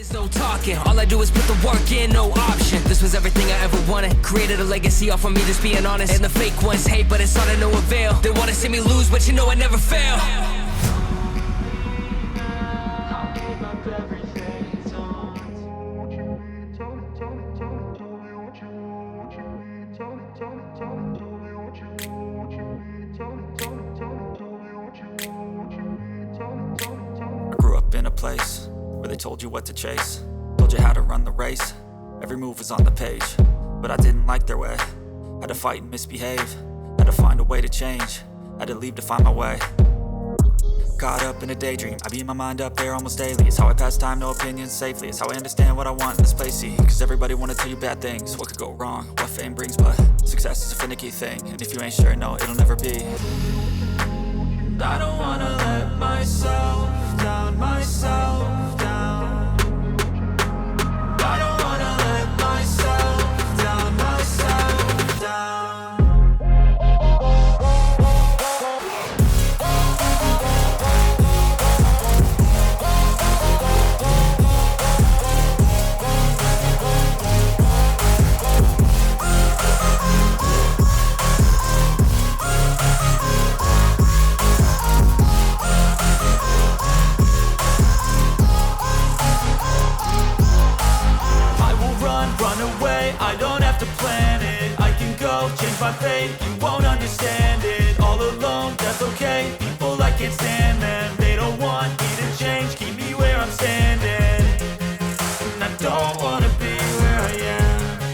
There's no talking, all I do is put the work in, no option. This was everything I ever wanted, created a legacy off of me just being honest. And the fake ones hate, but it's all to no avail. They wanna see me lose, but you know I never fail. In a place where they told you what to chase, told you how to run the race. Every move was on the page, but I didn't like their way. Had to fight and misbehave, had to find a way to change, had to leave to find my way. Caught up in a daydream, I beat my mind up there almost daily. It's how I pass time, no opinions safely. It's how I understand what I want in this place, see. Cause everybody wanna tell you bad things, what could go wrong, what fame brings. But success is a finicky thing, and if you ain't sure, no, it'll never be. I don't wanna let myself down, myself down. I don't wanna let myself down, myself down. I don't have to plan it, I can go change my fate. You won't understand it, all alone, that's okay. People I can't stand them, they don't want me to change. Keep me where I'm standing, and I don't wanna be where I am.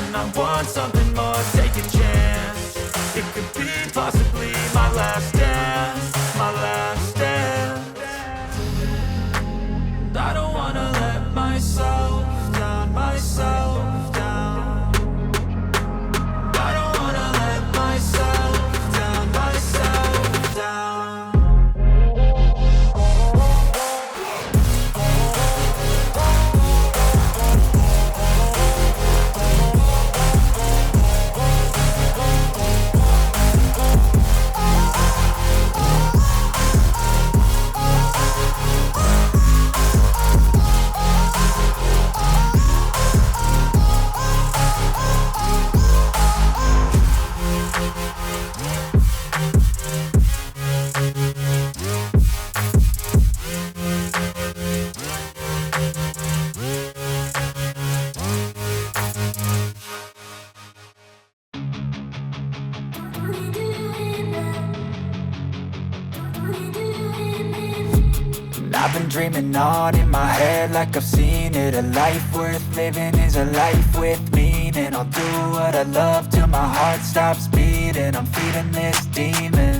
And I want something more, take a chance. It could be possibly my last dance, my last dance. And I don't wanna let myself down, myself. I've been dreaming on in my head like I've seen it. A life worth living is a life with meaning. I'll do what I love till my heart stops beating. I'm feeding this demon.